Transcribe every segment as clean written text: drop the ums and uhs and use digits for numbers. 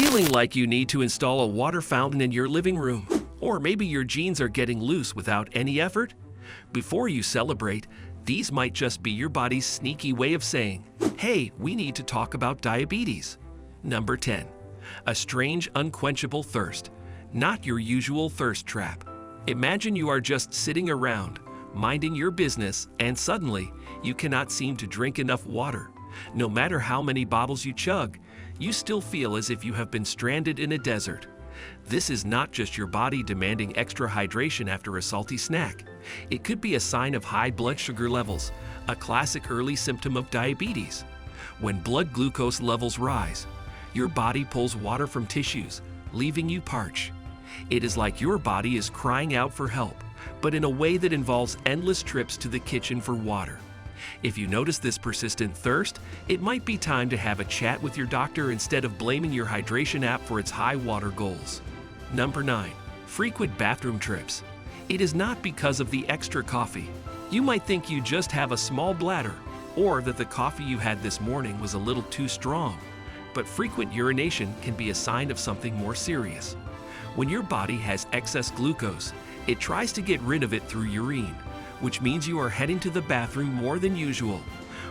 Feeling like you need to install a water fountain in your living room? Or maybe your jeans are getting loose without any effort? Before you celebrate, these might just be your body's sneaky way of saying, hey, we need to talk about diabetes. Number 10. A strange, unquenchable thirst. Not your usual thirst trap. Imagine you are just sitting around, minding your business, and suddenly, you cannot seem to drink enough water. No matter how many bottles you chug, you still feel as if you have been stranded in a desert. This is not just your body demanding extra hydration after a salty snack. It could be a sign of high blood sugar levels, a classic early symptom of diabetes. When blood glucose levels rise, your body pulls water from tissues, leaving you parched. It is like your body is crying out for help, but in a way that involves endless trips to the kitchen for water. If you notice this persistent thirst, it might be time to have a chat with your doctor instead of blaming your hydration app for its high water goals. Number 9. Frequent bathroom trips. It is not because of the extra coffee. You might think you just have a small bladder, or that the coffee you had this morning was a little too strong. But frequent urination can be a sign of something more serious. When your body has excess glucose, it tries to get rid of it through urine, which means you are heading to the bathroom more than usual.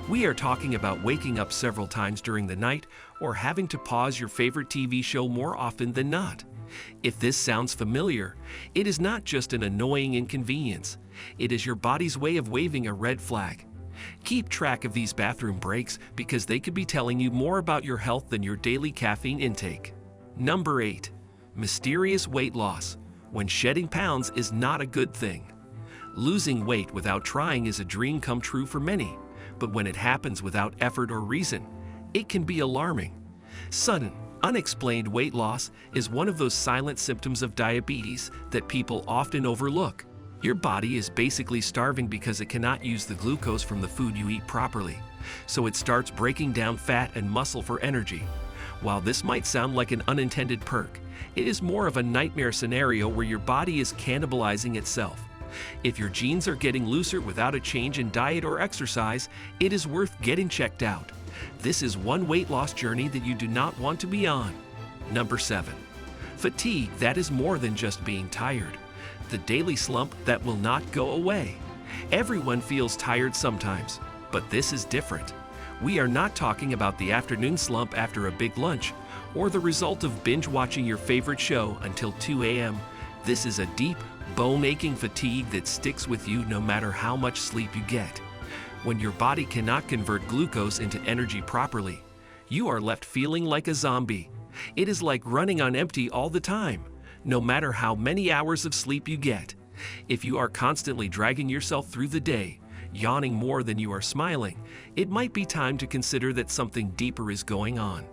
We are talking about waking up several times during the night or having to pause your favorite TV show more often than not. If this sounds familiar, it is not just an annoying inconvenience. It is your body's way of waving a red flag. Keep track of these bathroom breaks because they could be telling you more about your health than your daily caffeine intake. Number 8. Mysterious weight loss. When shedding pounds is not a good thing. Losing weight without trying is a dream come true for many, but when it happens without effort or reason, it can be alarming. Sudden, unexplained weight loss is one of those silent symptoms of diabetes that people often overlook. Your body is basically starving because it cannot use the glucose from the food you eat properly, so it starts breaking down fat and muscle for energy. While this might sound like an unintended perk, it is more of a nightmare scenario where your body is cannibalizing itself. If your jeans are getting looser without a change in diet or exercise, it is worth getting checked out. This is one weight loss journey that you do not want to be on. Number 7. Fatigue that is more than just being tired. The daily slump that will not go away. Everyone feels tired sometimes, but this is different. We are not talking about the afternoon slump after a big lunch or the result of binge watching your favorite show until 2 a.m. This is a deep, bone-aching fatigue that sticks with you no matter how much sleep you get. When your body cannot convert glucose into energy properly, you are left feeling like a zombie. It is like running on empty all the time, no matter how many hours of sleep you get. If you are constantly dragging yourself through the day, yawning more than you are smiling, it might be time to consider that something deeper is going on.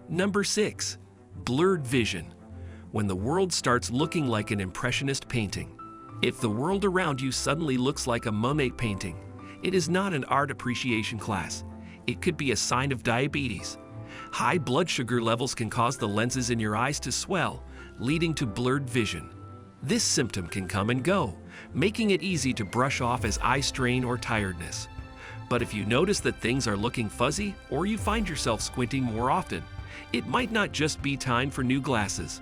Number 6. Blurred vision. When the world starts looking like an impressionist painting. If the world around you suddenly looks like a Monet painting, it is not an art appreciation class. It could be a sign of diabetes. High blood sugar levels can cause the lenses in your eyes to swell, leading to blurred vision. This symptom can come and go, making it easy to brush off as eye strain or tiredness. But if you notice that things are looking fuzzy or you find yourself squinting more often, it might not just be time for new glasses.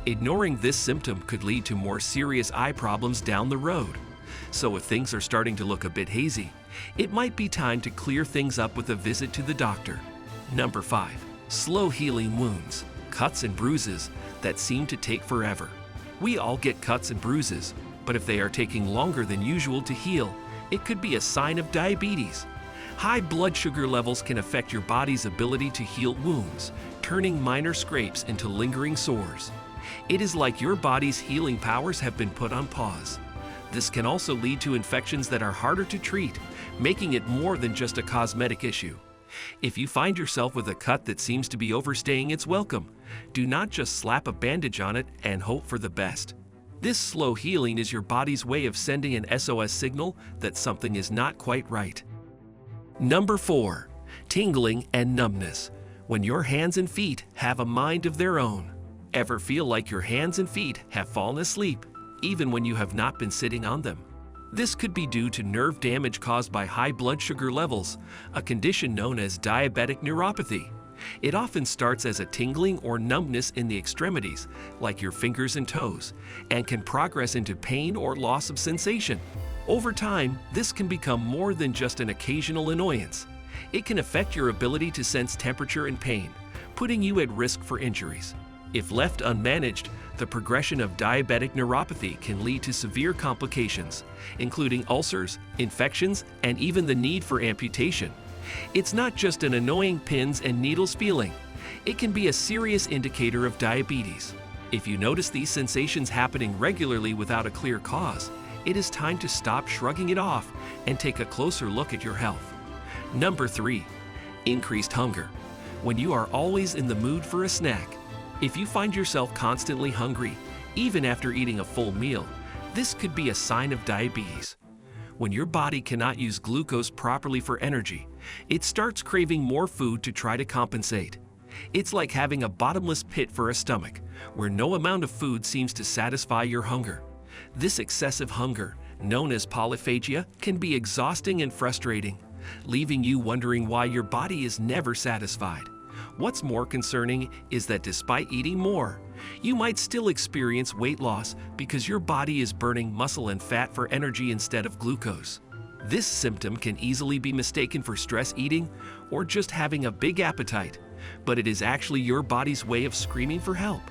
Ignoring this symptom could lead to more serious eye problems down the road. So if things are starting to look a bit hazy, it might be time to clear things up with a visit to the doctor. Number 5. Slow healing wounds, cuts and bruises that seem to take forever. We all get cuts and bruises, but if they are taking longer than usual to heal, it could be a sign of diabetes. High blood sugar levels can affect your body's ability to heal wounds, turning minor scrapes into lingering sores. It is like your body's healing powers have been put on pause. This can also lead to infections that are harder to treat, making it more than just a cosmetic issue. If you find yourself with a cut that seems to be overstaying its welcome, do not just slap a bandage on it and hope for the best. This slow healing is your body's way of sending an SOS signal that something is not quite right. Number 4. Tingling and numbness. When your hands and feet have a mind of their own. Ever feel like your hands and feet have fallen asleep, even when you have not been sitting on them? This could be due to nerve damage caused by high blood sugar levels, a condition known as diabetic neuropathy. It often starts as a tingling or numbness in the extremities, like your fingers and toes, and can progress into pain or loss of sensation. Over time, this can become more than just an occasional annoyance. It can affect your ability to sense temperature and pain, putting you at risk for injuries. If left unmanaged, the progression of diabetic neuropathy can lead to severe complications, including ulcers, infections, and even the need for amputation. It's not just an annoying pins and needles feeling. It can be a serious indicator of diabetes. If you notice these sensations happening regularly without a clear cause, it is time to stop shrugging it off and take a closer look at your health. Number 3. Increased hunger. When you are always in the mood for a snack. If you find yourself constantly hungry, even after eating a full meal, this could be a sign of diabetes. When your body cannot use glucose properly for energy, it starts craving more food to try to compensate. It's like having a bottomless pit for a stomach, where no amount of food seems to satisfy your hunger. This excessive hunger, known as polyphagia, can be exhausting and frustrating, leaving you wondering why your body is never satisfied. What's more concerning is that despite eating more, you might still experience weight loss because your body is burning muscle and fat for energy instead of glucose. This symptom can easily be mistaken for stress eating or just having a big appetite, but it is actually your body's way of screaming for help.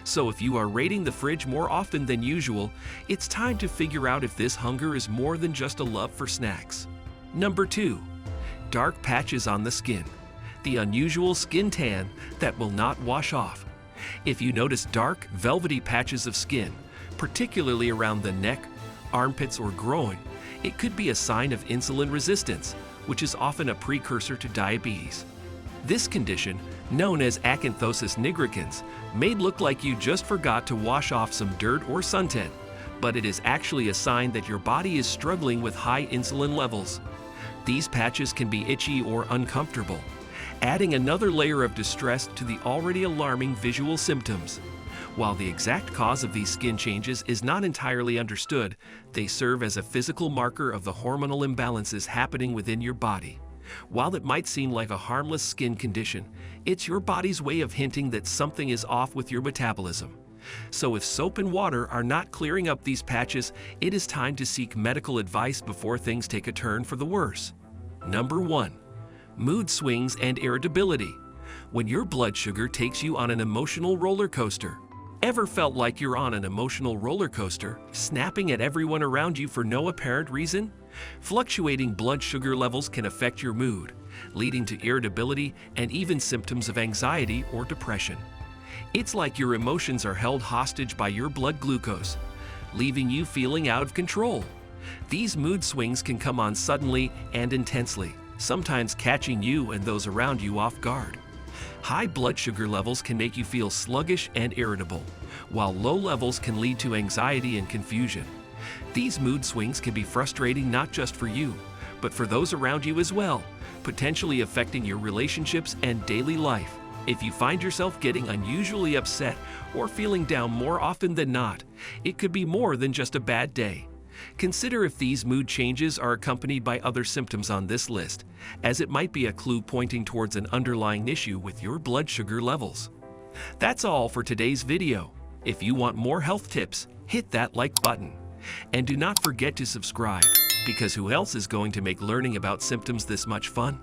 So if you are raiding the fridge more often than usual, it's time to figure out if this hunger is more than just a love for snacks. Number 2. Dark patches on the skin. The unusual skin tan that will not wash off. If you notice dark, velvety patches of skin, particularly around the neck, armpits, or groin, it could be a sign of insulin resistance, which is often a precursor to diabetes. This condition, known as acanthosis nigricans, may look like you just forgot to wash off some dirt or suntan, but it is actually a sign that your body is struggling with high insulin levels. These patches can be itchy or uncomfortable, adding another layer of distress to the already alarming visual symptoms. While the exact cause of these skin changes is not entirely understood, they serve as a physical marker of the hormonal imbalances happening within your body. While it might seem like a harmless skin condition, it's your body's way of hinting that something is off with your metabolism. So if soap and water are not clearing up these patches, it is time to seek medical advice before things take a turn for the worse. Number 1. Mood swings and irritability. When your blood sugar takes you on an emotional roller coaster. Ever felt like you're on an emotional roller coaster, snapping at everyone around you for no apparent reason? Fluctuating blood sugar levels can affect your mood, leading to irritability and even symptoms of anxiety or depression. It's like your emotions are held hostage by your blood glucose, leaving you feeling out of control. These mood swings can come on suddenly and intensely, sometimes catching you and those around you off guard. High blood sugar levels can make you feel sluggish and irritable, while low levels can lead to anxiety and confusion. These mood swings can be frustrating not just for you, but for those around you as well, potentially affecting your relationships and daily life. If you find yourself getting unusually upset or feeling down more often than not, it could be more than just a bad day. Consider if these mood changes are accompanied by other symptoms on this list, as it might be a clue pointing towards an underlying issue with your blood sugar levels. That's all for today's video. If you want more health tips, hit that like button. And do not forget to subscribe, because who else is going to make learning about symptoms this much fun?